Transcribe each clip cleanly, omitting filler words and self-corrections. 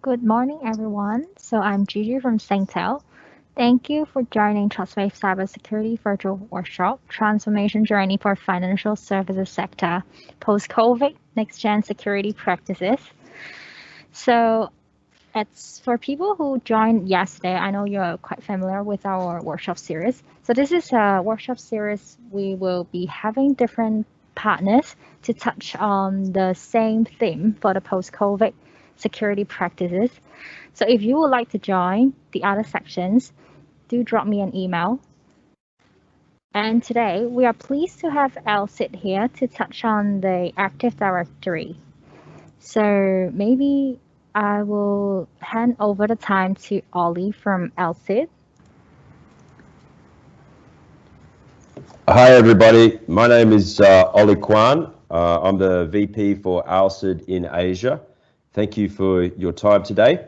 Good morning, everyone. So I'm Gigi from Singtel. Thank you for joining Trustwave Cybersecurity Virtual Workshop Transformation Journey for Financial Services Sector Post-COVID Next Gen Security Practices. So it's for people who joined yesterday. I know you're quite familiar with our workshop series. So this is a workshop series. We will be having different partners to touch on the same theme for the post-COVID security practices. So if you would like to join the other sections, do drop me an email. And today we are pleased to have Alsid here to touch on the Active Directory. So maybe I will hand over the time to Ollie from Alsid. Hi, everybody. My name is Ollie Kwan. I'm the VP for Alsid in Asia. Thank you for your time today.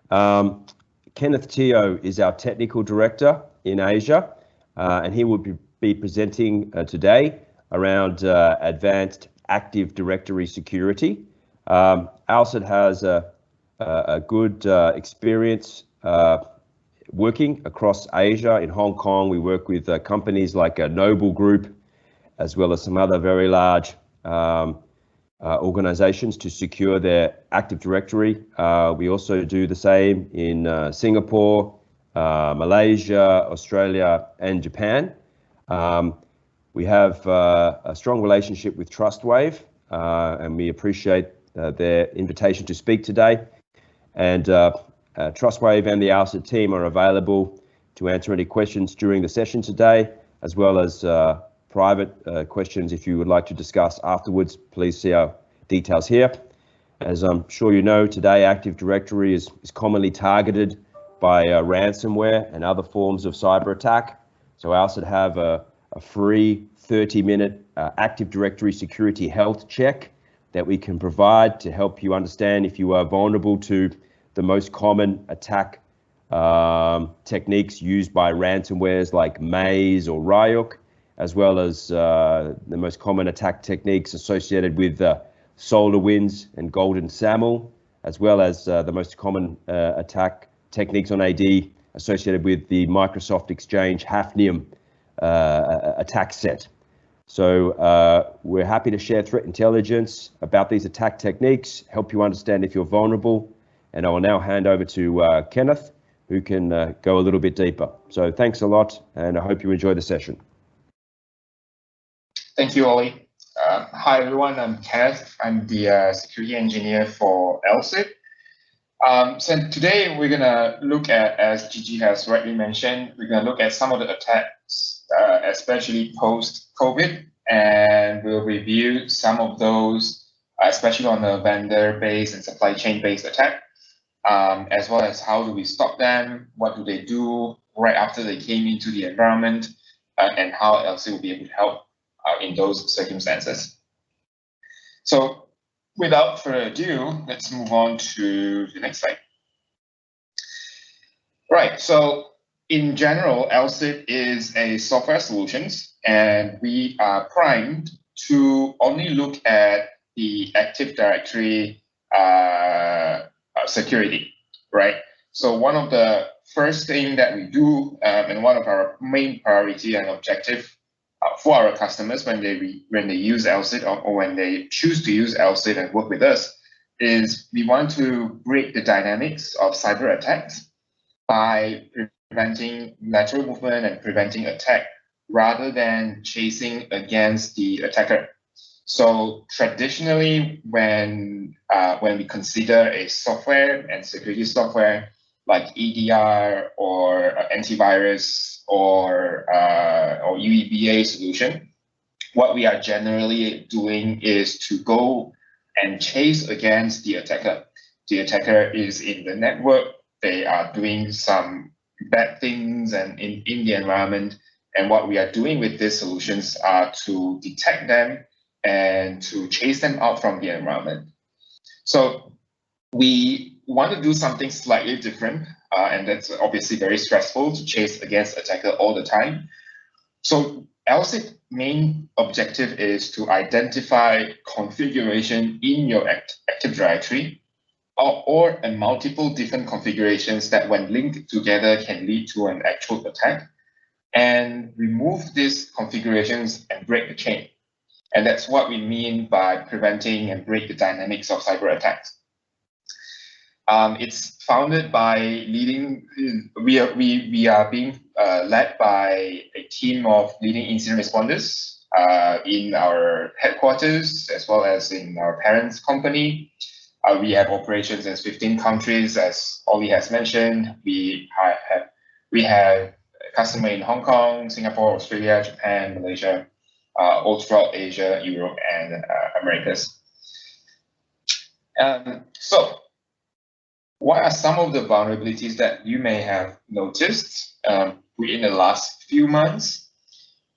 Kenneth Teo is our Technical Director in Asia, and he will be presenting today around advanced Active Directory security. Alsid has a good experience working across Asia. In Hong Kong, we work with companies like Noble Group, as well as some other very large organizations to secure their Active Directory. We also do the same in Singapore, Malaysia, Australia, and Japan. We have a strong relationship with Trustwave, and we appreciate their invitation to speak today. And Trustwave and the Alsid team are available to answer any questions during the session today, as well as private questions if you would like to discuss afterwards. Please see our details here. As I'm sure you know, today Active Directory is commonly targeted by ransomware and other forms of cyber attack. So Alsid have a free 30-minute Active Directory security health check that we can provide to help you understand if you are vulnerable to the most common attack techniques used by ransomwares like Maze or Ryuk, as well as the most common attack techniques associated with SolarWinds and Golden SAML, as well as the most common attack techniques on AD associated with the Microsoft Exchange Hafnium attack set. So we're happy to share threat intelligence about these attack techniques, help you understand if you're vulnerable, and I will now hand over to Kenneth, who can go a little bit deeper. So thanks a lot, and I hope you enjoy the session. Thank you, Ollie. Hi, everyone. I'm Kenneth. I'm the security engineer for Alsid. So today we're going to look at, as Gigi has rightly mentioned, we're going to look at some of the attacks, especially post-COVID, and we'll review some of those, especially on the vendor-based and supply chain-based attack, as well as how do we stop them, what do they do right after they came into the environment, and how Alsid will be able to help in those circumstances. So without further ado, let's move on to the next slide. Right, so in general, Alsid is a software solutions, and we are primed to only look at the Active Directory security, right? So one of the first thing that we do, and one of our main priority and objective for our customers when they use Alsid or when they choose to use Alsid and work with us, is we want to break the dynamics of cyber attacks by preventing lateral movement and preventing attack rather than chasing against the attacker. So traditionally, when we consider a software and security software like EDR or antivirus or UEBA solution, what we are generally doing is to go and chase against the attacker. The attacker is in the network. They are doing some bad things and in the environment. And what we are doing with these solutions are to detect them and to chase them out from the environment. So we want to do something slightly different, and that's obviously very stressful to chase against attacker all the time. So Alsid's main objective is to identify configuration in your Active Directory or multiple different configurations that when linked together can lead to an actual attack, and remove these configurations and break the chain. And that's what we mean by preventing and break the dynamics of cyber attacks. It's founded by we are being led by a team of leading incident responders in our headquarters as well as in our parent company. We have operations in 15 countries, as Ollie has mentioned. We have a customer in Hong Kong, Singapore, Australia, Japan, Malaysia, all throughout Asia, Europe, and Americas. So, what are some of the vulnerabilities that you may have noticed within the last few months?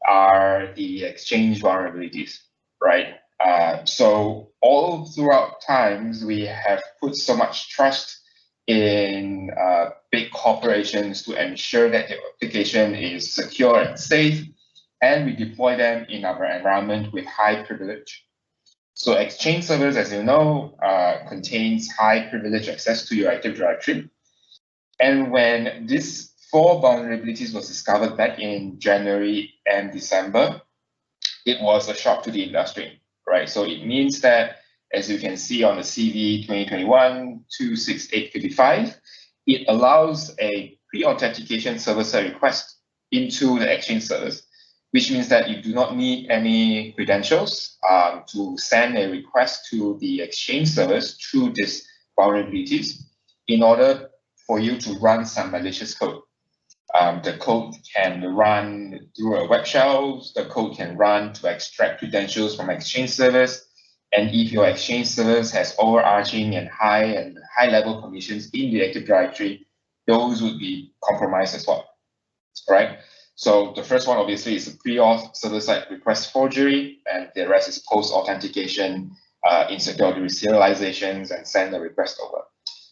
Are the exchange vulnerabilities, right? So all throughout times, we have put so much trust in big corporations to ensure that the application is secure and safe, and we deploy them in our environment with high privilege. So Exchange servers, as you know, contains high privilege access to your Active Directory. And when these 4 vulnerabilities was discovered back in January and December, it was a shock to the industry, right? So it means that, as you can see on the CV 2021-26855, it allows a pre-authentication server-side request into the Exchange servers, which means that you do not need any credentials to send a request to the Exchange servers through these vulnerabilities in order for you to run some malicious code. The code can run through a web shell, the code can run to extract credentials from Exchange servers, and if your Exchange servers has overarching and high level permissions in the Active Directory, those would be compromised as well, right? So the first one obviously is a pre-auth server-side request forgery, and the rest is post-authentication, insecurity serializations, and send the request over.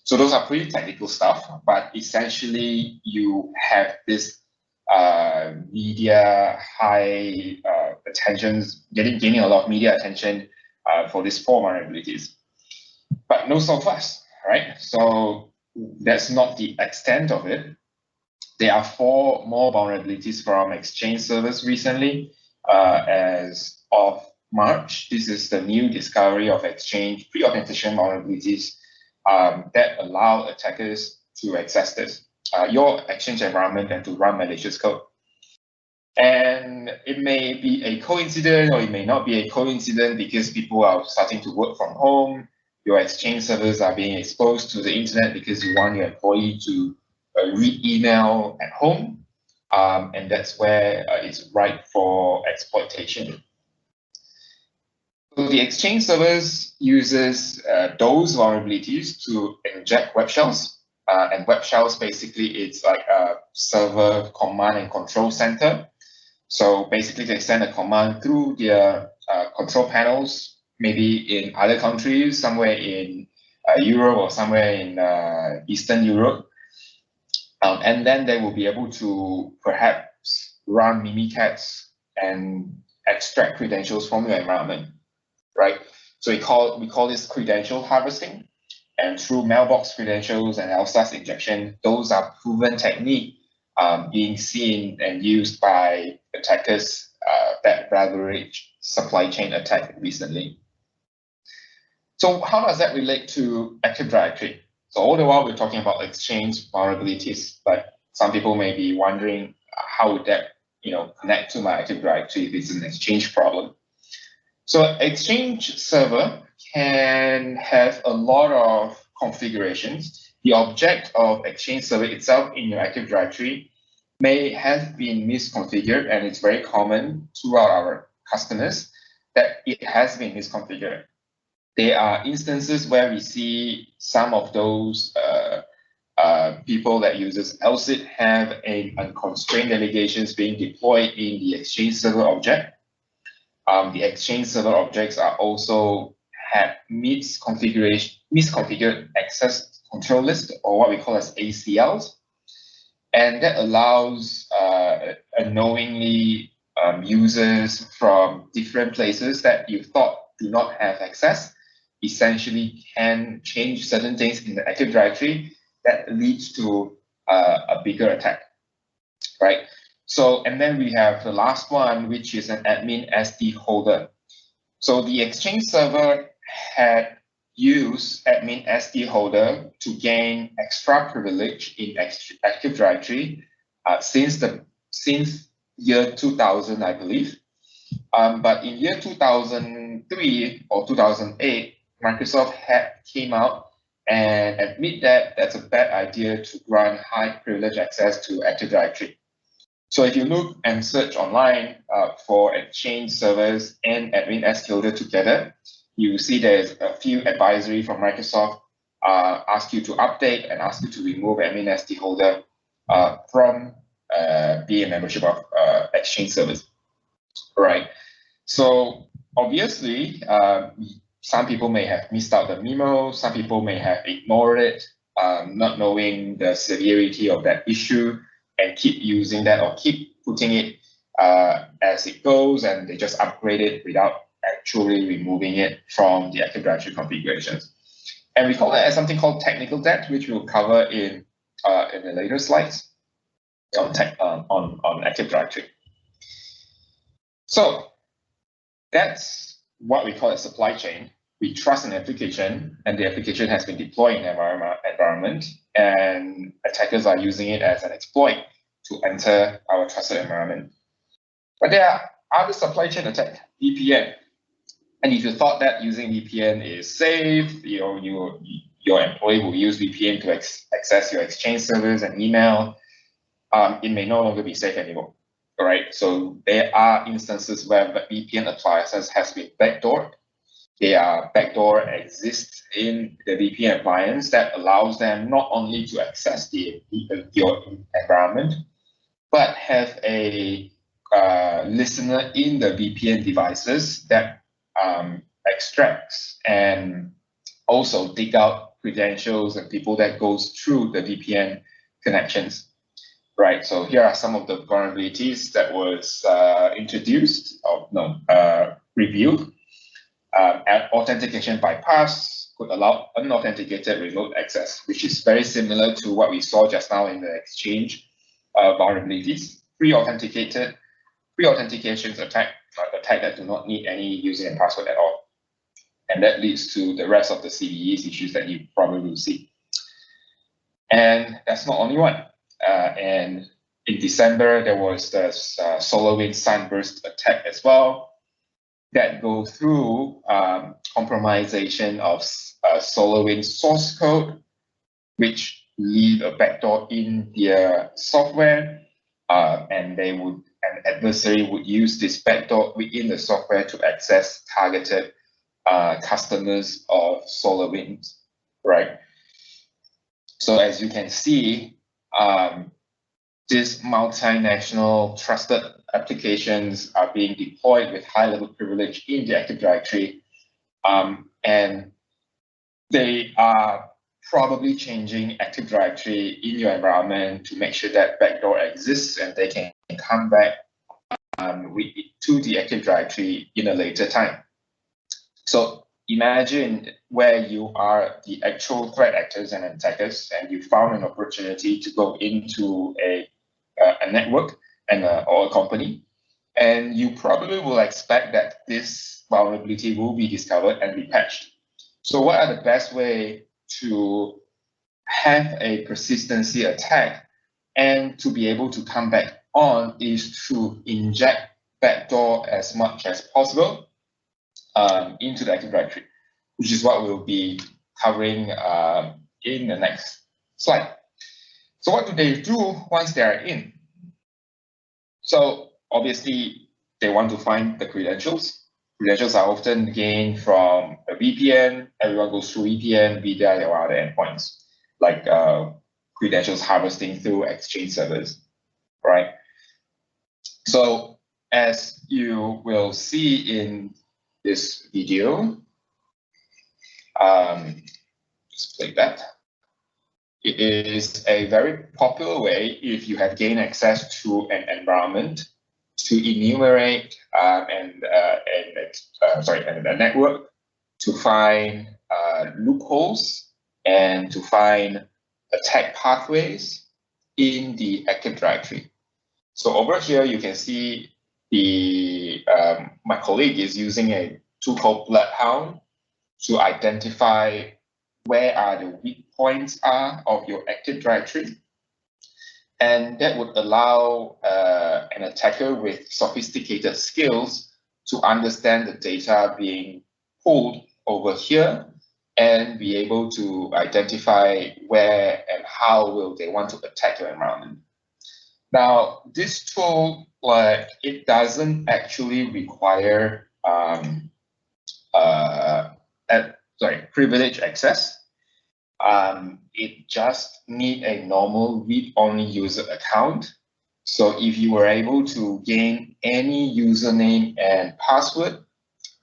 So those are pretty technical stuff, but essentially you have this media high attentions, gaining a lot of media attention for these 4 vulnerabilities. But no so fast, right? So that's not the extent of it. There are 4 more vulnerabilities from Exchange servers recently. As of March, this is the new discovery of Exchange pre-authentication vulnerabilities that allow attackers to access this, your Exchange environment, and to run malicious code. And it may be a coincidence or it may not be a coincidence because people are starting to work from home. Your Exchange servers are being exposed to the internet because you want your employee to read email at home. And that's where it's ripe for exploitation. So the Exchange servers uses those vulnerabilities to inject web shells. And web shells, basically, it's like a server command and control center. So basically, they send a command through their control panels, maybe in other countries, somewhere in Europe or somewhere in Eastern Europe. And then they will be able to perhaps run Mimikatz and extract credentials from your environment, right? So we call this credential harvesting. And through mailbox credentials and LSAS injection, those are proven technique being seen and used by attackers that leverage supply chain attack recently. So how does that relate to Active Directory? So all the while we're talking about Exchange vulnerabilities, but some people may be wondering how would that connect to my Active Directory if it's an Exchange problem. So Exchange server can have a lot of configurations. The object of Exchange server itself in your Active Directory may have been misconfigured, and it's very common throughout our customers that it has been misconfigured. There are instances where we see some of those people that uses Alsid have an unconstrained delegations being deployed in the Exchange server object. The Exchange server objects are also have misconfigured access control list, or what we call as ACLs, and that allows unknowingly users from different places that you thought do not have access essentially can change certain things in the Active Directory that leads to a bigger attack, right? So, and then we have the last one, which is an admin SD holder. So the Exchange server had used admin SD holder to gain extra privilege in Active Directory since year 2000, I believe. But in year 2003 or 2008, Microsoft came out and admit that that's a bad idea to grant high privilege access to Active Directory. So if you look and search online for Exchange servers and admin SD holder together, you see there's a few advisory from Microsoft ask you to update and ask you to remove admin SD holder from being a membership of Exchange servers, right? So obviously, some people may have missed out the memo, some people may have ignored it, not knowing the severity of that issue, and keep using that or keep putting it as it goes, and they just upgrade it without actually removing it from the Active Directory configurations. And we call that as something called technical debt, which we'll cover in the later slides on Active Directory. So that's what we call a supply chain. We trust an application, and the application has been deployed in an environment, and attackers are using it as an exploit to enter our trusted environment. But there are other supply chain attacks, VPN. And if you thought that using VPN is safe, your employee will use VPN to access your Exchange servers and email, it may no longer be safe anymore. All right, so there are instances where VPN appliances has been backdoored. Backdoor exists in the VPN appliance that allows them not only to access your environment, but have a listener in the VPN devices that extracts and also dig out credentials and people that goes through the VPN connections. Right, so here are some of the vulnerabilities that was reviewed. Authentication bypass could allow unauthenticated remote access, which is very similar to what we saw just now in the Exchange vulnerabilities. Pre-authentications attack that do not need any user and password at all. And that leads to the rest of the CVEs issues that you probably will see. And that's not only one. And in December, there was the SolarWinds Sunburst attack as well that go through compromisation of SolarWinds source code, which leave a backdoor in their software, and an adversary would use this backdoor within the software to access targeted customers of SolarWinds, right? So as you can see, these multinational trusted applications are being deployed with high-level privilege in the Active Directory, and they are probably changing Active Directory in your environment to make sure that backdoor exists and they can come back to the Active Directory in a later time. So imagine where you are the actual threat actors and attackers, and you found an opportunity to go into a network or a company, and you probably will expect that this vulnerability will be discovered and be patched. So what are the best way to have a persistency attack and to be able to come back on is to inject backdoor as much as possible into the Active Directory, which is what we'll be covering in the next slide. So what do they do once they are in? So obviously, they want to find the credentials. Credentials are often gained from a VPN. Everyone goes through VPN, be there or other endpoints, like credentials harvesting through Exchange servers, right? So as you will see in this video, just play that. It is a very popular way if you have gained access to an environment to enumerate and a network to find loopholes and to find attack pathways in the Active Directory. So over here, you can see my colleague is using a tool called Bloodhound to identify where are the weak points of your Active Directory. And that would allow an attacker with sophisticated skills to understand the data being pulled over here and be able to identify where and how will they want to attack your environment. Now, this tool, it doesn't actually require privilege access. It just need a normal read-only user account. So if you were able to gain any username and password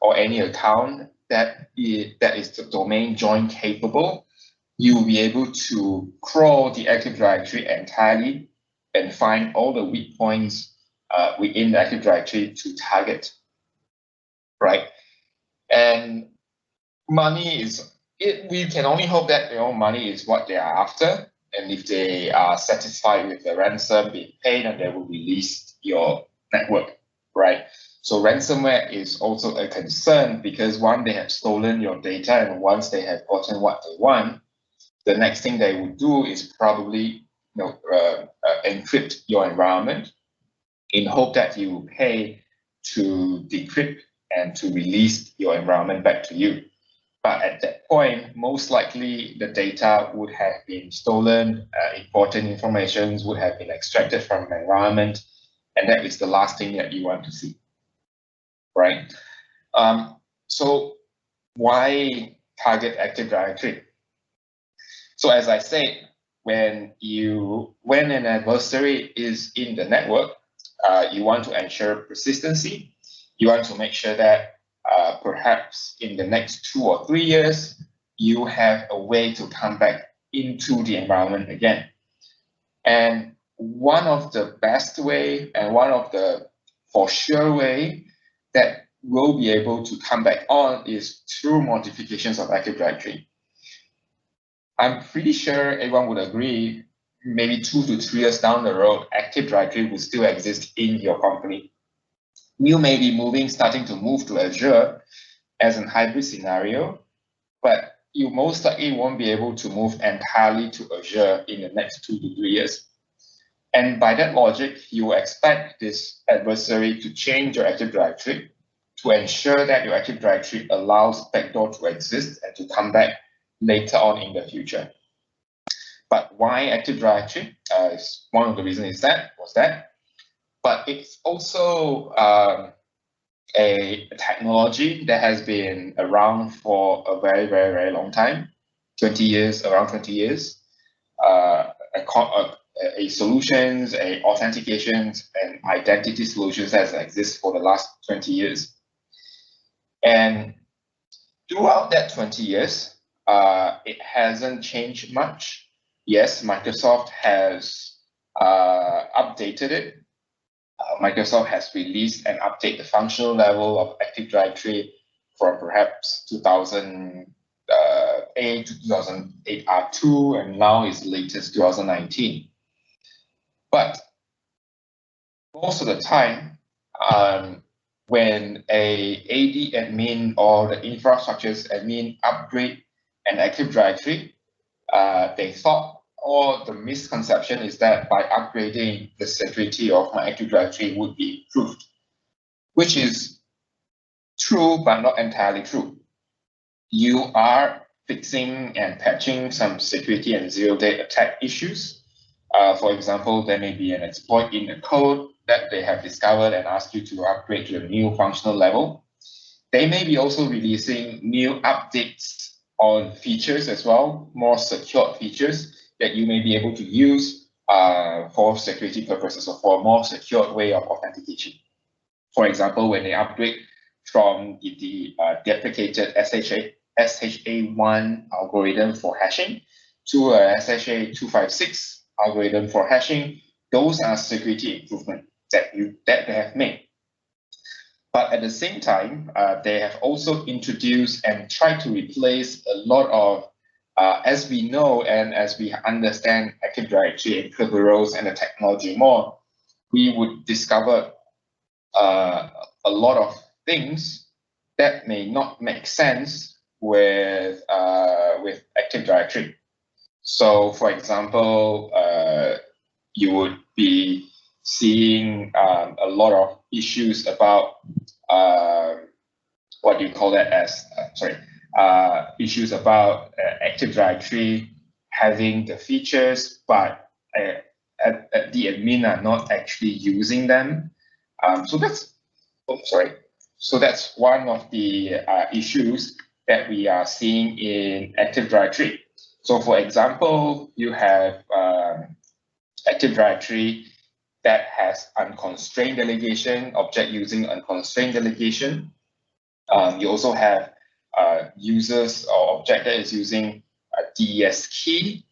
or any account that is the domain join capable, you will be able to crawl the Active Directory entirely and find all the weak points within the Active Directory to target, right? And we can only hope that money is what they are after, and if they are satisfied with the ransom being paid, and they will release your network, right? So ransomware is also a concern because once they have stolen your data and once they have gotten what they want, the next thing they would do is probably encrypt your environment in hope that you will pay to decrypt and to release your environment back to you. But at that point, most likely the data would have been stolen, important information would have been extracted from the environment, and that is the last thing that you want to see, right? So why target Active Directory? So as I said, when an adversary is in the network, you want to ensure persistency. You want to make sure that perhaps in the next 2 or 3 years, you have a way to come back into the environment again. And one of the best way and one of the for sure way that we'll be able to come back on is through modifications of Active Directory. I'm pretty sure everyone would agree, maybe 2 to 3 years down the road, Active Directory will still exist in your company. You may be starting to move to Azure as a hybrid scenario, but you most likely won't be able to move entirely to Azure in the next 2 to 3 years. And by that logic, you expect this adversary to change your Active Directory to ensure that your Active Directory allows backdoor to exist and to come back later on in the future. But why Active Directory? One of the reasons was that. But it's also a technology that has been around for a very, very, very long time, 20 years, around 20 years. A solutions, a authentications, and identity solutions that exist for the last 20 years. And throughout that 20 years, it hasn't changed much. Yes, Microsoft has updated it. Microsoft has released and updated the functional level of Active Directory from perhaps 2008 to 2008 R2, and now is latest 2019. But most of the time, when a AD admin or the infrastructures admin upgrade an Active Directory, they thought, or the misconception is that by upgrading the security of my Active Directory would be improved, which is true, but not entirely true. You are fixing and patching some security and zero-day attack issues. For example, there may be an exploit in the code that they have discovered and ask you to upgrade to a new functional level. They may be also releasing new updates on features as well, more secure features that you may be able to use for security purposes or for a more secure way of authentication. For example, when they upgrade from the deprecated SHA-1 algorithm for hashing to a SHA-256 algorithm for hashing, those are security improvements that they have made. But at the same time, they have also introduced and tried to replace a lot of, as we know and as we understand Active Directory and Kerberos and the technology more, we would discover a lot of things that may not make sense with Active Directory. So, for example, you would be seeing a lot of issues about what do you call that as? Issues about Active Directory having the features, but the admin are not actually using them. So that's one of the issues that we are seeing in Active Directory. So for example, you have Active Directory that has unconstrained delegation, object using unconstrained delegation. You also have users or object that is using a DES key,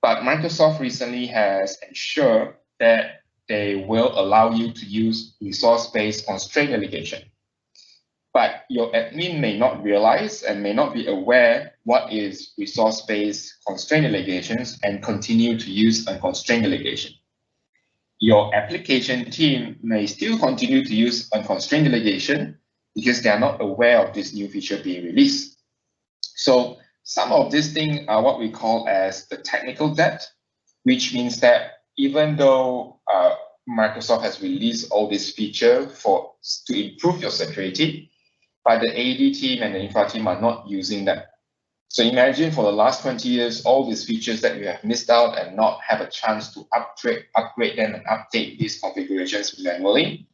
but Microsoft recently has ensured that they will allow you to use resource-based constraint delegation. But your admin may not realize and may not be aware what is resource-based constraint delegations and continue to use unconstrained delegation. Your application team may still continue to use unconstrained delegation because they are not aware of this new feature being released. So some of these things are what we call as the technical debt, which means that even though Microsoft has released all these features to improve your security, but the AD team and the infra team are not using them. So imagine for the last 20 years, all these features that you have missed out and not have a chance to upgrade them and update these configurations manually.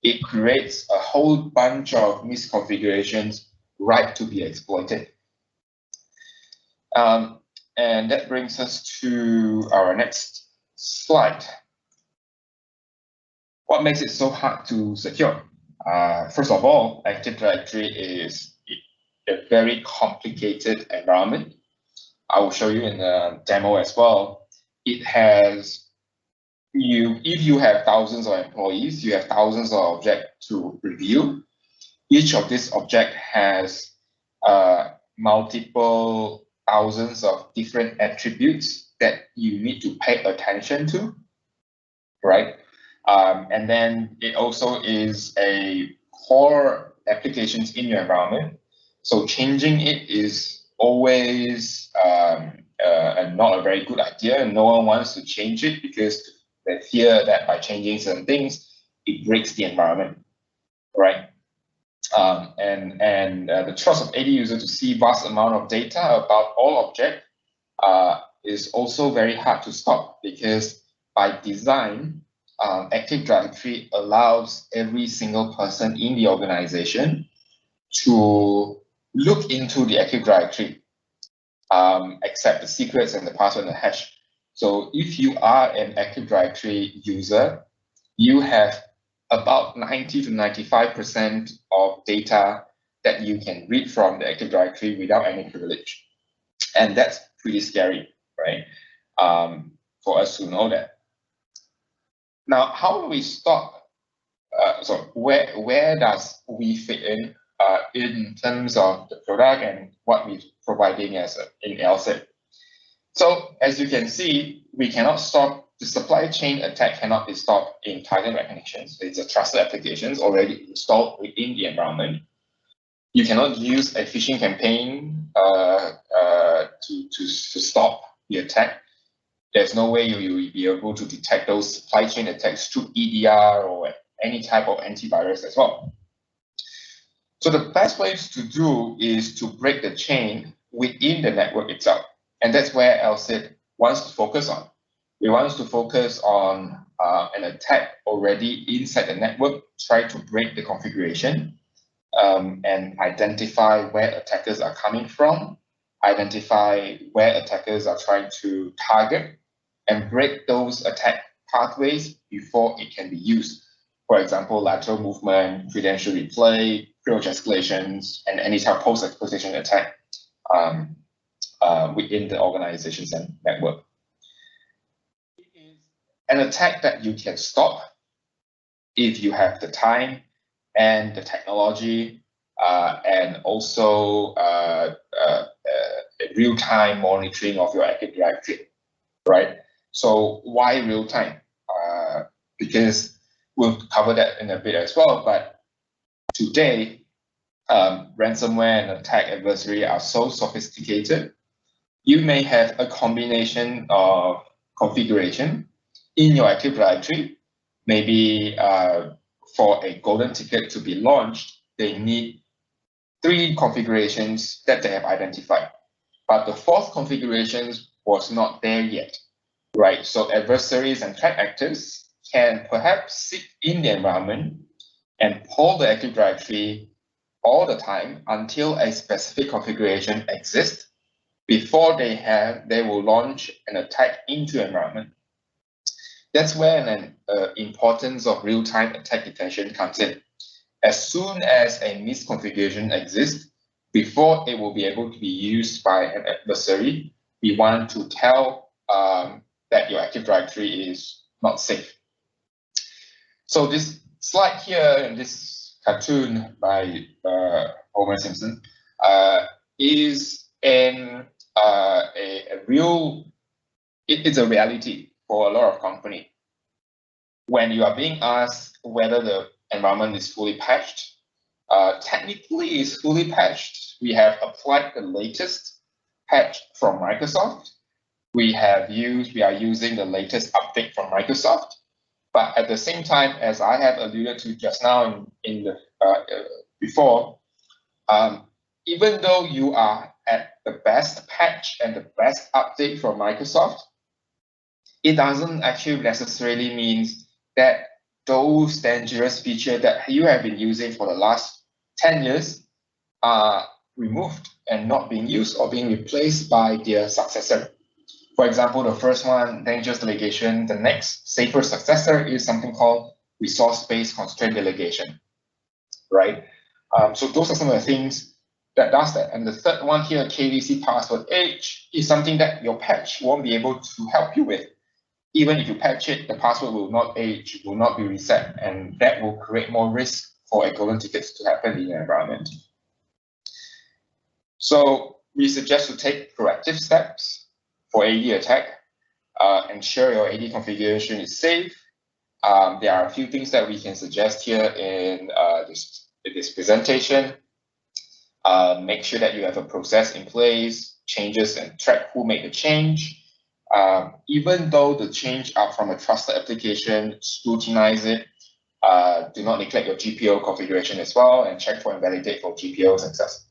It creates a whole bunch of misconfigurations ripe to be exploited. And that brings us to our next slide. What makes it so hard to secure? First of all, Active Directory is a very complicated environment. I will show you in the demo as well. It has, if you have thousands of employees, you have thousands of objects to review. Each of these objects has multiple thousands of different attributes that you need to pay attention to, right? And then it also is a core applications in your environment. So changing it is always not a very good idea, and no one wants to change it because they fear that by changing certain things, it breaks the environment, right? The trust of AD user to see vast amount of data about all objects is also very hard to stop, because by design, Active Directory allows every single person in the organization to look into the Active Directory, accept the secrets and the password and the hash. So if you are an Active Directory user, you have about 90 to 95% of data that you can read from the Active Directory without any privilege. And that's pretty scary, right? For us to know that. Now, how do we stop? So where does we fit in terms of the product and what we're providing in Alsid? So as you can see, we cannot stop. The supply chain attack cannot be stopped in target recognition. So it's a trusted applications already installed within the environment. You cannot use a phishing campaign to stop the attack. There's no way you will be able to detect those supply chain attacks through EDR or any type of antivirus as well. So the best place to do is to break the chain within the network itself. And that's where Alsid wants to focus on. We want to focus on an attack already inside the network, try to break the configuration, and identify where attackers are coming from, identify where attackers are trying to target, and break those attack pathways before it can be used. For example, lateral movement, credential replay, privilege escalations, and any type of post-exploitation attack within the organization's network. It is an attack that you can stop if you have the time and the technology, and also real-time monitoring of your Active Directory, right? So why real-time? Because we'll cover that in a bit as well, but today, ransomware and attack adversary are so sophisticated. You may have a combination of configuration in your Active Directory. Maybe for a golden ticket to be launched, they need 3 configurations that they have identified. But the 4th configuration was not there yet, right? So adversaries and threat actors can perhaps sit in the environment and poll the Active Directory all the time until a specific configuration exists before they will launch an attack into the environment. That's where an importance of real-time attack detection comes in. As soon as a misconfiguration exists, before it will be able to be used by an adversary, we want to tell that your Active Directory is not safe. So this slide here in this cartoon by Homer Simpson is a real, it's a reality for a lot of companies. When you are being asked whether the environment is fully patched, technically it's fully patched. We have applied the latest patch from Microsoft. We are using the latest update from Microsoft. But at the same time, as I have alluded to just now in the before, even though you are at the best patch and the best update from Microsoft, it doesn't actually necessarily mean that those dangerous features that you have been using for the last 10 years are removed and not being used or being replaced by their successor. For example, the first one, dangerous delegation. The next safer successor is something called resource-based constraint delegation, right? So those are some of the things that does that. And the third one here, KVC password age, is something that your patch won't be able to help you with. Even if you patch it, the password will not age, will not be reset, and that will create more risk for a golden ticket to happen in your environment. So we suggest to take proactive steps for AD attack. Ensure your AD configuration is safe. There are a few things that we can suggest here in this presentation. Make sure that you have a process in place, changes, and track who made the change. Even though the change are from a trusted application, scrutinize it. Do not neglect your GPO configuration as well, and check for and validate for GPO success.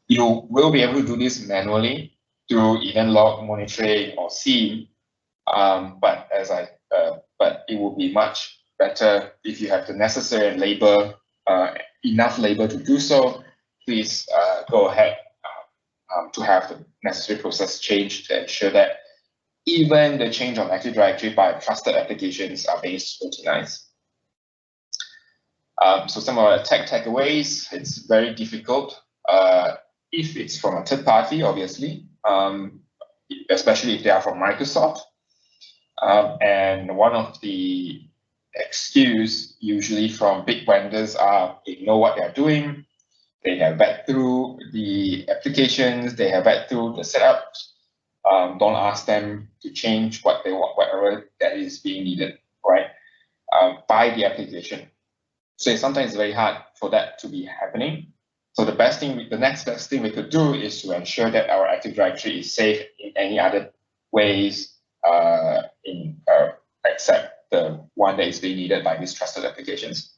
You will be able to do this manually through event log monitoring or SIEM, but it will be much better if you have the necessary labor, enough labor to do so. Please go ahead to have the necessary process change to ensure that even the change of Active Directory by trusted applications are being scrutinized. So some of our attack takeaways, it's very difficult if it's from a third party, obviously, especially if they are from Microsoft. And one of the excuse usually from big vendors are they know what they're doing, they have read through the applications, they have read through the setups. Don't ask them to change what they want, whatever that is being needed, right? By the application. So sometimes it's very hard for that to be happening. So the next best thing we could do is to ensure that our Active Directory is safe in any other ways, except the one that is being needed by these trusted applications.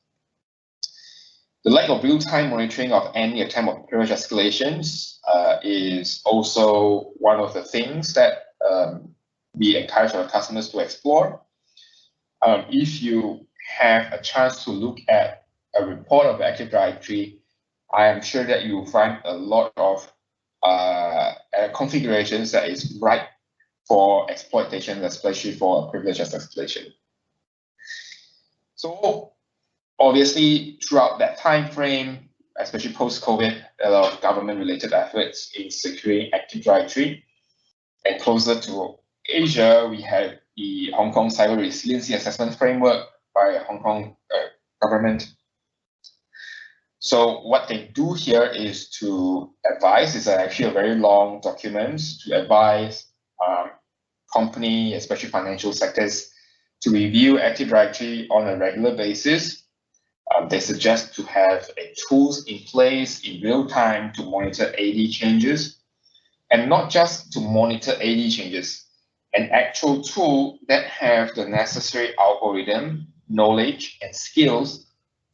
The lack of real-time monitoring of any attempt of privilege escalations is also one of the things that we encourage our customers to explore. If you have a chance to look at a report of Active Directory, I am sure that you will find a lot of configurations that is ripe for exploitation, especially for privilege escalation. So obviously, throughout that time frame, especially post-COVID, a lot of government-related efforts in securing Active Directory. And closer to Asia, we have the Hong Kong Cyber Resiliency Assessment Framework by Hong Kong government. So what they do here is to advise, is actually a very long document to advise company, especially financial sectors, to review Active Directory on a regular basis. They suggest to have tools in place in real time to monitor AD changes, and not just to monitor AD changes, an actual tool that have the necessary algorithm, knowledge, and skills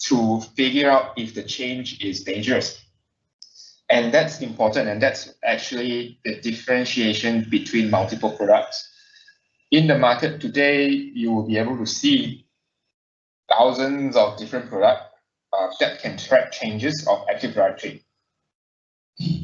to figure out if the change is dangerous. And that's important, and that's actually the differentiation between multiple products. In the market today, you will be able to see thousands of different products that can track changes of Active Directory.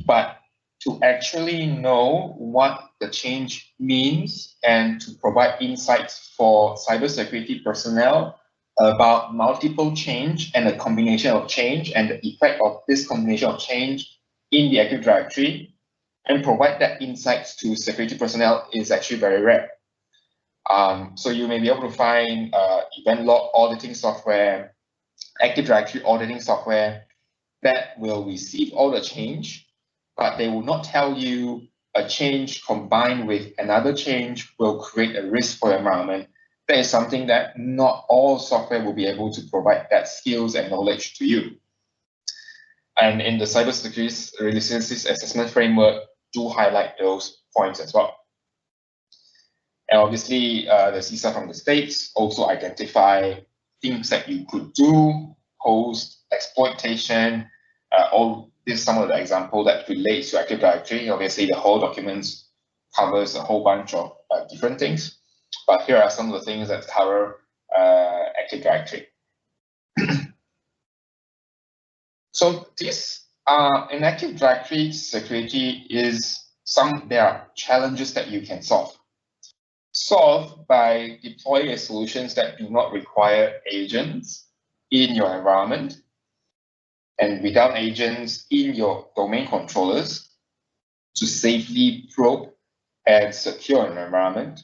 But to actually know what the change means and to provide insights for cybersecurity personnel about multiple change and the combination of change and the effect of this combination of change in the Active Directory, and provide that insights to security personnel is actually very rare. So you may be able to find event log auditing software, Active Directory auditing software that will receive all the change, but they will not tell you a change combined with another change will create a risk for your environment. That is something that not all software will be able to provide that skills and knowledge to you. And in the cybersecurity resilience assessment framework do highlight those points as well. And obviously, the CISA from the States also identify things that you could do, host, exploitation, all this some of the example that relates to Active Directory. Obviously, the whole document covers a whole bunch of different things, but here are some of the things that cover Active Directory. So this in Active Directory security there are challenges that you can solve by deploying solutions that do not require agents in your environment and without agents in your domain controllers to safely probe and secure an environment.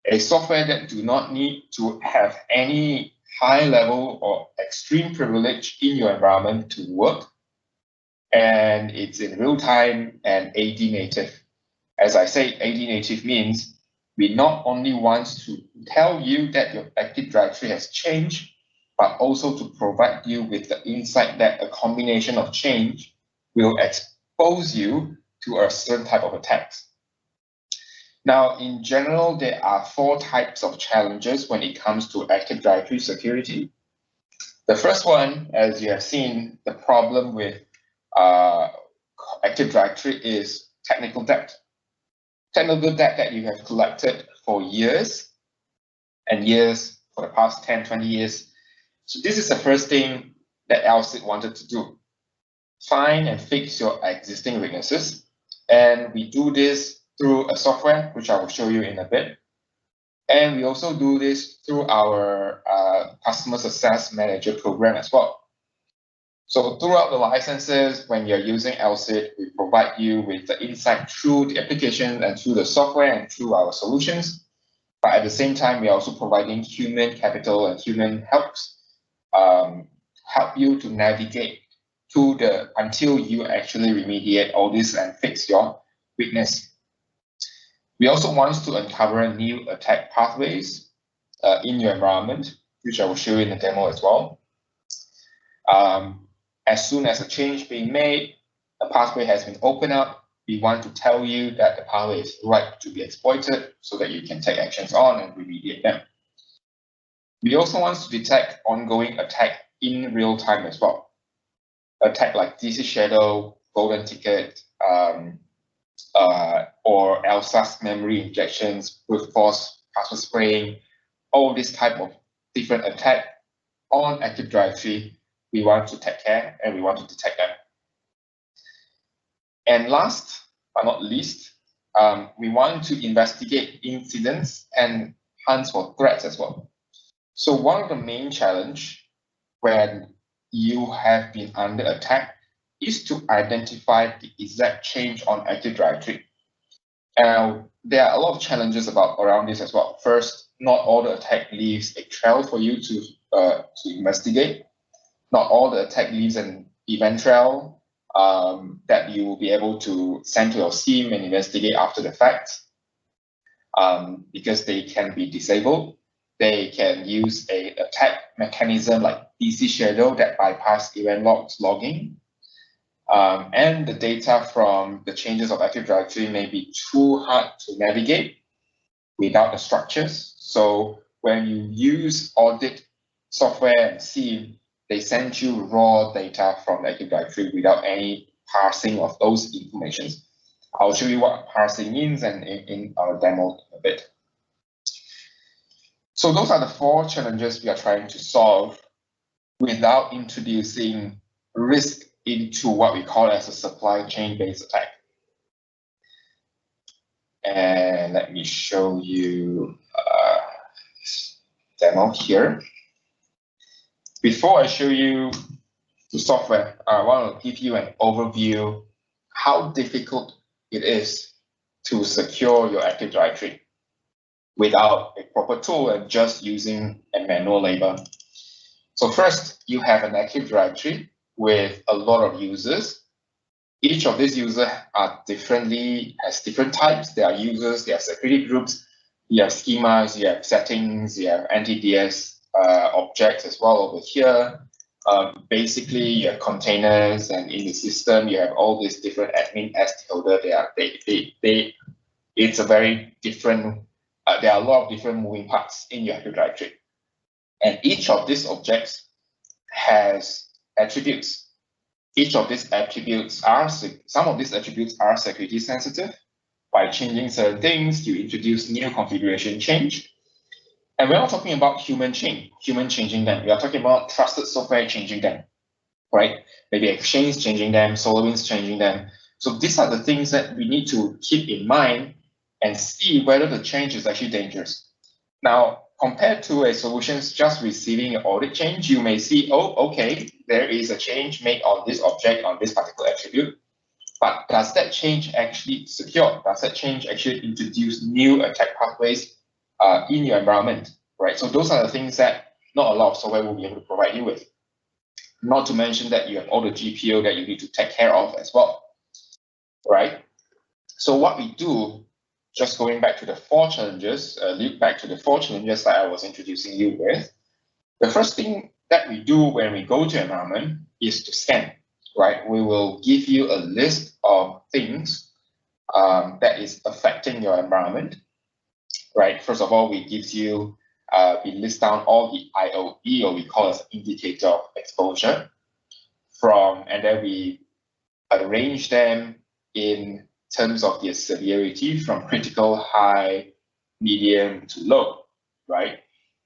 A software that do not need to have any high level or extreme privilege in your environment to work. And it's in real time and AD native. As I say, AD native means we not only want to tell you that your Active Directory has changed, but also to provide you with the insight that a combination of change will expose you to a certain type of attacks. Now, in general, there are 4 types of challenges when it comes to Active Directory security. The first one, as you have seen, the problem with Active Directory is technical debt. Technical debt that you have collected for years and years, for the past 10, 20 years. So this is the first thing that Alsid wanted to do. Find and fix your existing weaknesses. And we do this through a software, which I will show you in a bit. And we also do this through our Customer Success Manager program as well. So throughout the licenses, when you're using Alsid, we provide you with the insight through the application and through the software and through our solutions. But at the same time, we're also providing human capital and human helps, help you to navigate to until you actually remediate all this and fix your weakness. We also want to uncover new attack pathways in your environment, which I will show you in the demo as well. As soon as a change being made, a pathway has been opened up, we want to tell you that the pathway is right to be exploited so that you can take actions on and remediate them. We also want to detect ongoing attack in real time as well. Attack like DC Shadow, Golden Ticket, or LSAS memory injections, brute force, password spraying, all this type of different attack on Active Directory, we want to take care and we want to detect them. And last but not least, we want to investigate incidents and hunt for threats as well. So one of the main challenge when you have been under attack is to identify the exact change on Active Directory. There are a lot of challenges around this as well. First, not all the attack leaves a trail for you to investigate. Not all the attack leaves an event trail that you will be able to send to your SIEM and investigate after the fact. Because they can be disabled. They can use a attack mechanism like DC Shadow that bypass event logs logging. And the data from the changes of Active Directory may be too hard to navigate without the structures. So when you use audit software and SIEM, they send you raw data from the Active Directory without any parsing of those informations. I'll show you what parsing means and in our demo a bit. So those are the 4 challenges we are trying to solve without introducing risk into what we call as a supply chain-based attack. And let me show you this demo here. Before I show you the software, I want to give you an overview how difficult it is to secure your Active Directory without a proper tool and just using a manual label. So first, you have an Active Directory with a lot of users. Each of these users has different types. There are users, there are security groups, you have schemas, you have settings, you have anti-DS objects as well over here. Basically, you have containers, and in the system, you have all these different admin as holder. It's a very different. There are a lot of different moving parts in your Active Directory, and each of these objects has attributes. Each of these attributes some of these attributes are security sensitive. By changing certain things, you introduce new configuration change. And we're not talking about human changing them. We are talking about trusted software changing them, right? Maybe Exchange changing them, SolarWinds changing them. So these are the things that we need to keep in mind and see whether the change is actually dangerous. Now, compared to a solution just receiving an audit change, you may see, oh, okay, there is a change made on this object, on this particular attribute. But does that change actually secure? Does that change actually introduce new attack pathways in your environment, right? So those are the things that not a lot of software will be able to provide you with. Not to mention that you have all the GPO that you need to take care of as well, right? So what we do, just going back to the 4 challenges, loop back to the 4 challenges that I was introducing you with. The first thing that we do when we go to environment is to scan, right? We will give you a list of things that is affecting your environment. Right, first of all, we list down all the IOE, or we call it indicator of exposure, and then we arrange them in terms of their severity from critical, high, medium to low, right?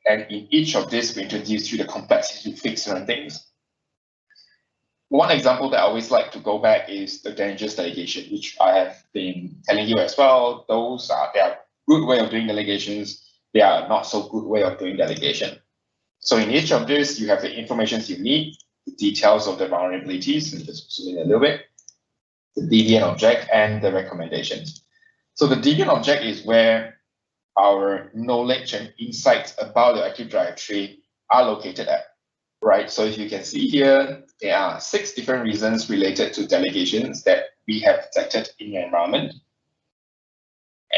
And in each of these, we introduce you the complexity to fix certain things. One example that I always like to go back is the dangerous delegation, which I have been telling you as well. They are good way of doing delegations. They are not so good way of doing delegation. So in each of these, you have the information you need, the details of the vulnerabilities, and just zoom in a little bit, the deviant object, and the recommendations. So the deviant object is where our knowledge and insights about the Active Directory are located at, right? So if you can see here, there are 6 different reasons related to delegations that we have detected in your environment.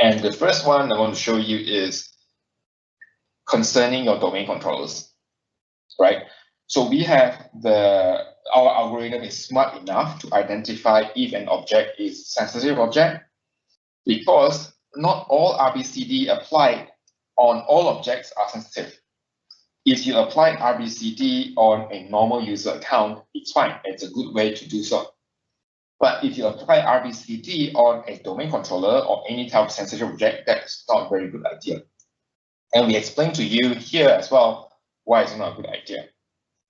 And the first one I want to show you is concerning your domain controllers, right? So we have our algorithm is smart enough to identify if an object is a sensitive object, because not all RBCD applied on all objects are sensitive. If you apply RBCD on a normal user account, it's fine. It's a good way to do so. But if you apply RBCD on a domain controller or any type of sensitive object, that's not a very good idea. And we explain to you here as well why it's not a good idea,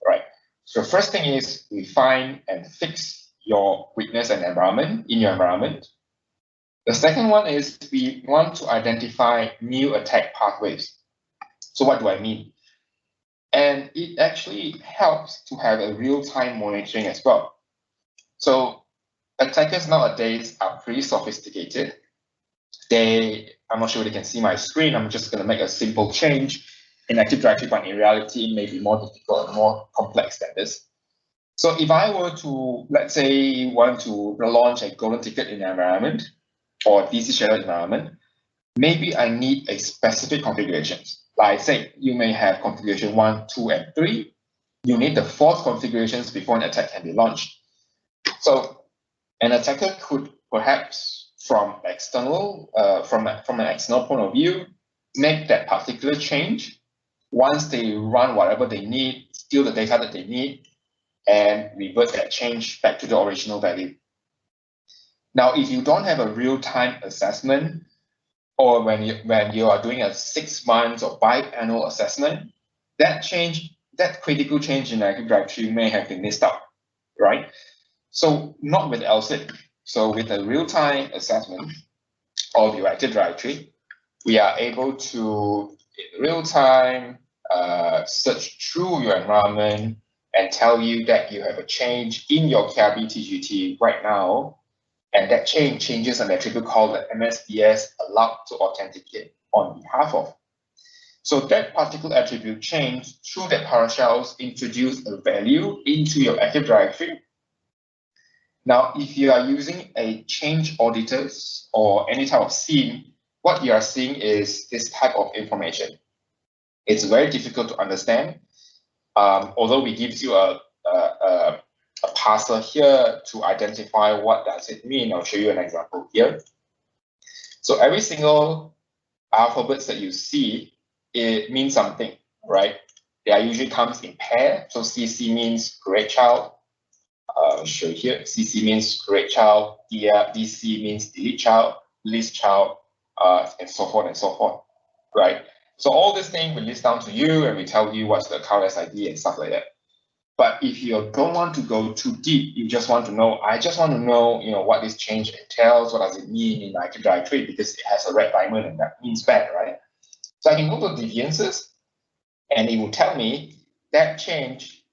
right? So first thing is we find and fix your weakness and environment in your environment. The second one is we want to identify new attack pathways. So what do I mean? And it actually helps to have a real-time monitoring as well. So attackers nowadays are pretty sophisticated. I'm not sure they can see my screen. I'm just going to make a simple change in Active Directory, but in reality, it may be more difficult and more complex than this. So if I were to, let's say, want to launch a golden ticket environment or DC shadow environment, maybe I need a specific configurations. Like say, you may have configuration 1, 2, and 3. You need the 4th configurations before an attack can be launched. So an attacker could perhaps, from external, from an external point of view, make that particular change. Once they run whatever they need, steal the data that they need, and revert that change back to the original value. Now, if you don't have a real-time assessment, or when you are doing a 6 months or biannual assessment, that critical change in Active Directory may have been missed out, right? So not with Alsid. So with a real-time assessment of your Active Directory, we are able to, in real time, search through your environment and tell you that you have a change in your KRB TGT right now, and that changes an attribute called the MSDS allowed to authenticate on behalf of. So that particular attribute change through that PowerShells introduce a value into your Active Directory. Now, if you are using a change auditors or any type of SIEM, what you are seeing is this type of information. It's very difficult to understand. Although we give you a parser here to identify what does it mean. I'll show you an example here. So every single alphabets that you see, it means something, right? They usually comes in pair. So CC means create child. I'll show here. CC means create child. DC means delete child, list child, and so forth and so forth, right? So all this thing we list down to you, and we tell you what's the account SID and stuff like that. But if you don't want to go too deep, you just want to know, I just want to know, what this change entails, what does it mean in the Active Directory, because it has a red diamond and that means bad, right? So I can go to deviances, and it will tell me that change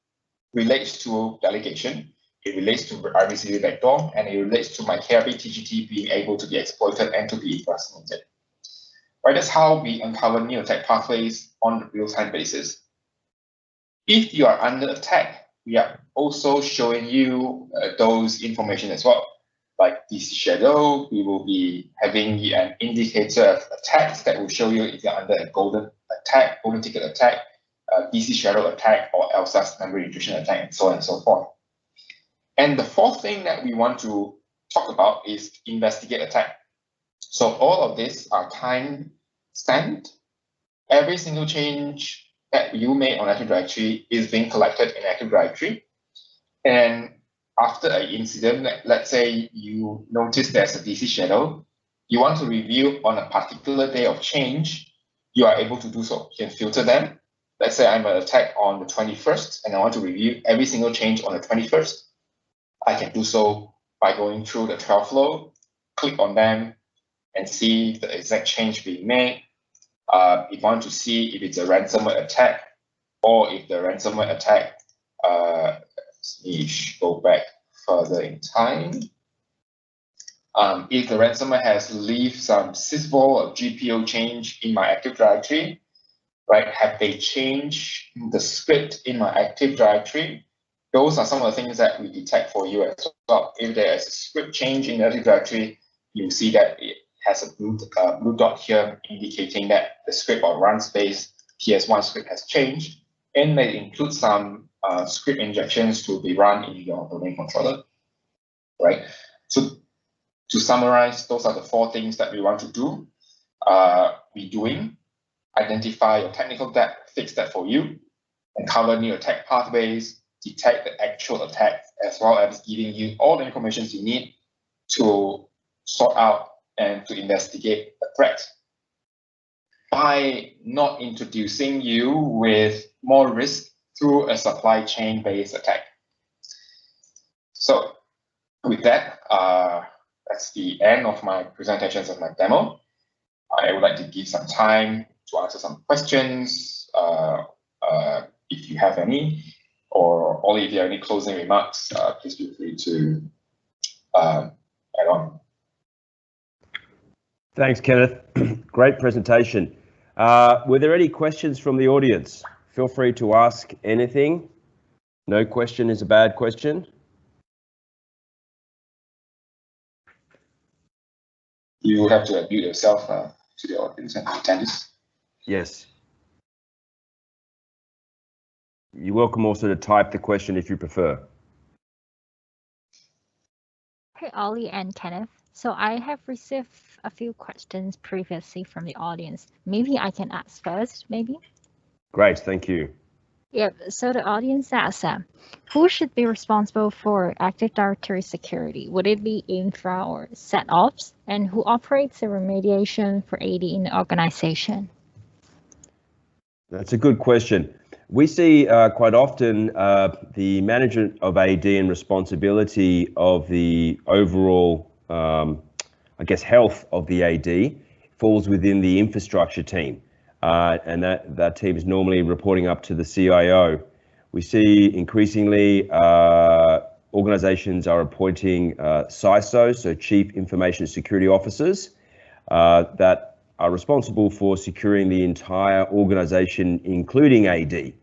relates to delegation, it relates to RBCD backdoor, and it relates to my KRB TGT being able to be exploited and to be impersonated. Right, that's how we uncover new attack pathways on a real-time basis. If you are under attack, we are also showing you those information as well. Like DC shadow, we will be having an indicator of attacks that will show you if you're under a golden ticket attack, DC shadow attack, or LSAS memory intrusion attack, and so on and so forth. And the 4th thing that we want to talk about is investigate attack. So all of these are time stamped. Every single change that you made on Active Directory is being collected in Active Directory. And after an incident, let's say you notice there's a DC shadow, you want to review on a particular day of change, you are able to do so. You can filter them. Let's say I'm an attack on the 21st, and I want to review every single change on the 21st. I can do so by going through the 12 flow, click on them, and see the exact change being made. If you want to see if it's a ransomware attack, or if the ransomware attack, let me go back further in time. If the ransomware has left some sysvol or GPO change in my Active Directory, right? Have they changed the script in my Active Directory? Those are some of the things that we detect for you as well. If there is a script change in the Active Directory, you see that it has a blue dot here indicating that the script or run space PS1 script has changed, and may include some script injections to be run in your domain controller, right? So to summarize, those are the 4 things that we want to do. Be doing, identify your technical debt, fix that for you, uncover new attack pathways, detect the actual attack, as well as giving you all the information you need to sort out and to investigate the threat. By not introducing you with more risk through a supply chain based attack. So with that, that's the end of my presentations of my demo. I would like to give some time to answer some questions, if you have any, or Ollie, if you have any closing remarks, please feel free to add on. Thanks, Kenneth. Great presentation. Were there any questions from the audience? Feel free to ask anything. No question is a bad question. You have to unmute yourself to the audience and attendees. Yes. You're welcome also to type the question if you prefer. Hey, Ollie and Kenneth. So I have received a few questions previously from the audience. Maybe I can ask first, maybe? Great, thank you. Yep, so the audience asks, who should be responsible for Active Directory security? Would it be infra or SecOps? And who operates the remediation for AD in the organization? That's a good question. We see quite often the management of AD and responsibility of the overall, I guess, health of the AD falls within the infrastructure team. And that team is normally reporting up to the CIO. We see increasingly organizations are appointing CISOs, so Chief Information Security Officers, that are responsible for securing the entire organization, including AD.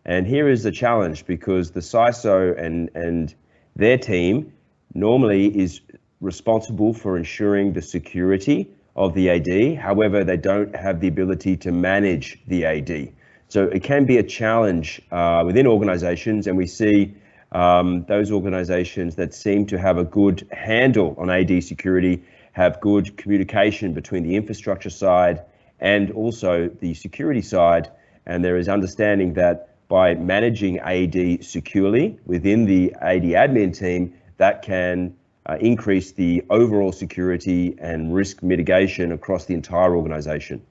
And here is the challenge, because the CISO and their team normally is responsible for ensuring the security of the AD. However, they don't have the ability to manage the AD. So it can be a challenge within organizations, and we see those organizations that seem to have a good handle on AD security have good communication between the infrastructure side and also the security side. And there is understanding that by managing AD securely within the AD admin team, that can increase the overall security and risk mitigation across the entire organization.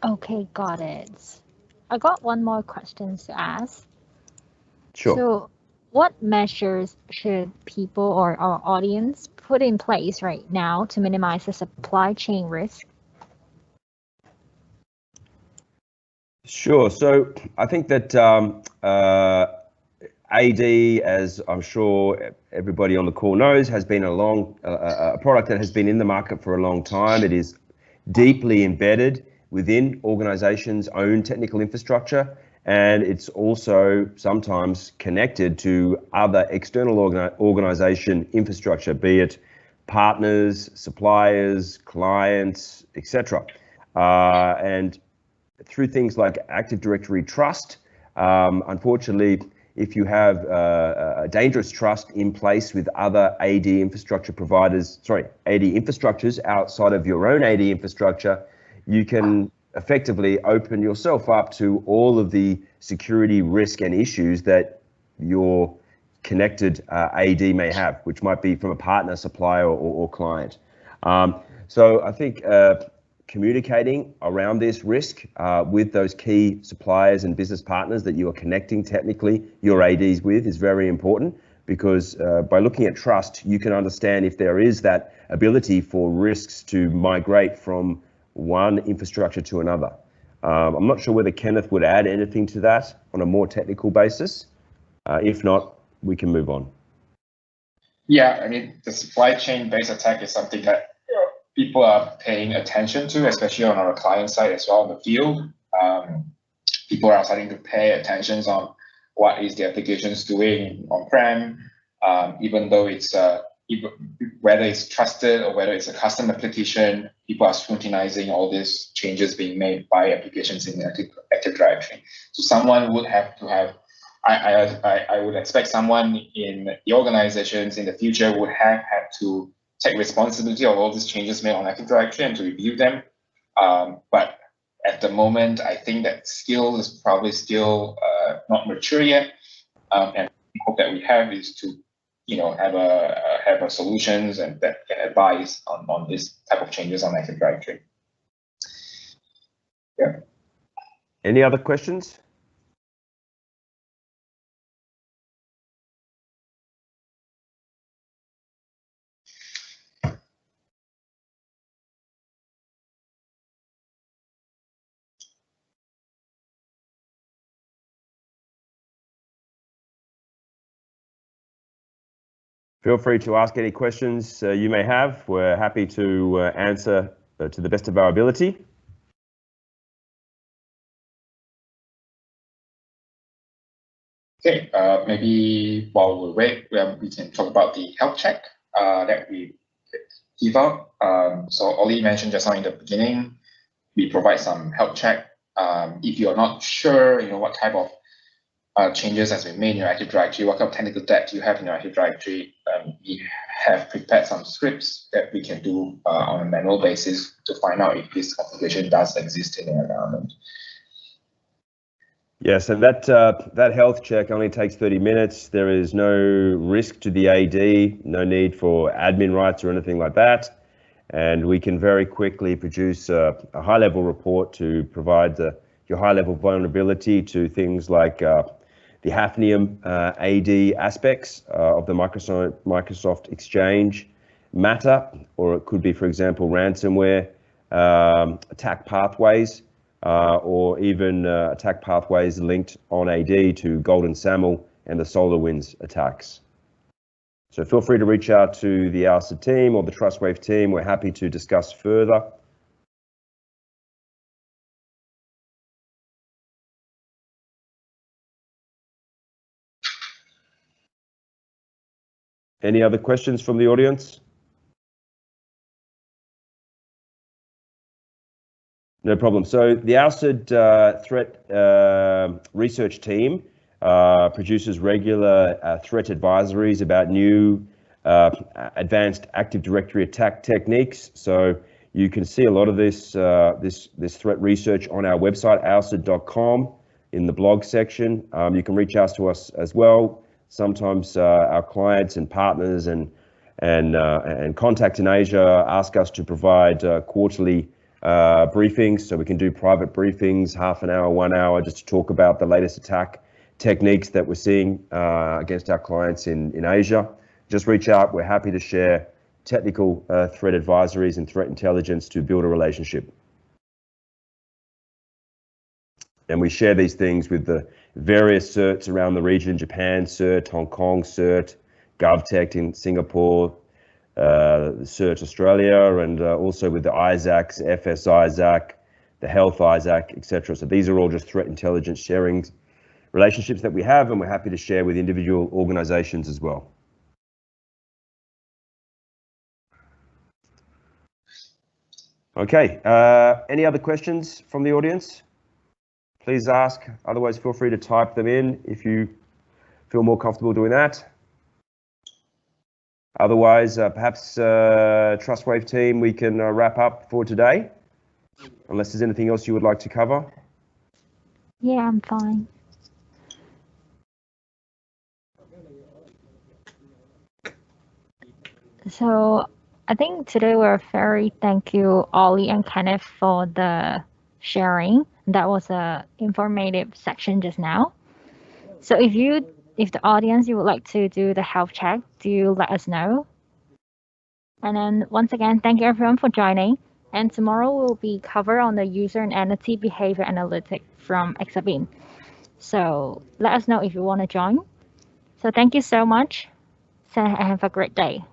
Okay, got it. I got one more question to ask. Sure. So what measures should people or our audience put in place right now to minimize the supply chain risk? Sure. So I think that AD, as I'm sure everybody on the call knows, has been a product that has been in the market for a long time. It is deeply embedded within organizations' own technical infrastructure, and it's also sometimes connected to other external organization infrastructure, be it partners, suppliers, clients, etc. And through things like Active Directory trust, unfortunately, if you have a dangerous trust in place with other AD infrastructure providers, AD infrastructures outside of your own AD infrastructure, you can effectively open yourself up to all of the security risk and issues that your connected AD may have, which might be from a partner, supplier, or client. So I think communicating around this risk with those key suppliers and business partners that you are connecting technically your ADs with is very important, because by looking at trust, you can understand if there is that ability for risks to migrate from one infrastructure to another. I'm not sure whether Kenneth would add anything to that on a more technical basis. If not, we can move on. Yeah, I mean, the supply chain based attack is something that people are paying attention to, especially on our client side as well in the field. People are starting to pay attention on what is the applications doing on-prem, even though it's whether it's trusted or whether it's a custom application. People are scrutinizing all these changes being made by applications in Active Directory. So someone would have to have, I would expect someone in the organizations in the future would have had to take responsibility of all these changes made on Active Directory and to review them. But at the moment, I think that skill is probably still not mature yet. And the hope that we have is to, have a solutions and that can advise on this type of changes on Active Directory. Yeah. Any other questions? Feel free to ask any questions you may have. We're happy to answer to the best of our ability. Okay, maybe while we wait, we can talk about the health check that we give out. So Ollie mentioned just now in the beginning, we provide some health check. If you're not sure, what type of changes has been made in your Active Directory, what kind of technical debt you have in your Active Directory, we have prepared some scripts that we can do on a manual basis to find out if this configuration does exist in the environment. Yes, and that health check only takes 30 minutes. There is no risk to the AD, no need for admin rights or anything like that. And we can very quickly produce a high-level report to provide your high-level vulnerability to things like the Hafnium AD aspects of the Microsoft Exchange matter, or it could be, for example, ransomware attack pathways, or even attack pathways linked on AD to Golden SAML and the SolarWinds attacks. So feel free to reach out to the Alsid team or the TrustWave team. We're happy to discuss further. Any other questions from the audience? No problem. So the Alsid threat research team produces regular threat advisories about new advanced Active Directory attack techniques. So you can see a lot of this threat research on our website, alsid.com, in the blog section. You can reach out to us as well. Sometimes our clients and partners and contacts in Asia ask us to provide quarterly briefings, so we can do private briefings, half an hour, 1 hour, just to talk about the latest attack techniques that we're seeing against our clients in Asia. Just reach out. We're happy to share technical threat advisories and threat intelligence to build a relationship. And we share these things with the various certs around the region: Japan cert, Hong Kong cert, GovTech in Singapore, Cert Australia, and also with the ISACs, FS ISAC, the Health ISAC, etc. So these are all just threat intelligence sharing relationships that we have, and we're happy to share with individual organizations as well. Okay, any other questions from the audience? Please ask. Otherwise, feel free to type them in if you feel more comfortable doing that. Otherwise, perhaps TrustWave team, we can wrap up for today, unless there's anything else you would like to cover. Yeah, I'm fine. So I think today we're very thank you, Ollie and Kenneth, for the sharing. That was a informative section just now. So if the audience, you would like to do the health check, do let us know. And then once again, thank you everyone for joining. And tomorrow we'll be covered on the user and entity behavior analytics from Exabin. So let us know if you want to join. So thank you so much. So have a great day.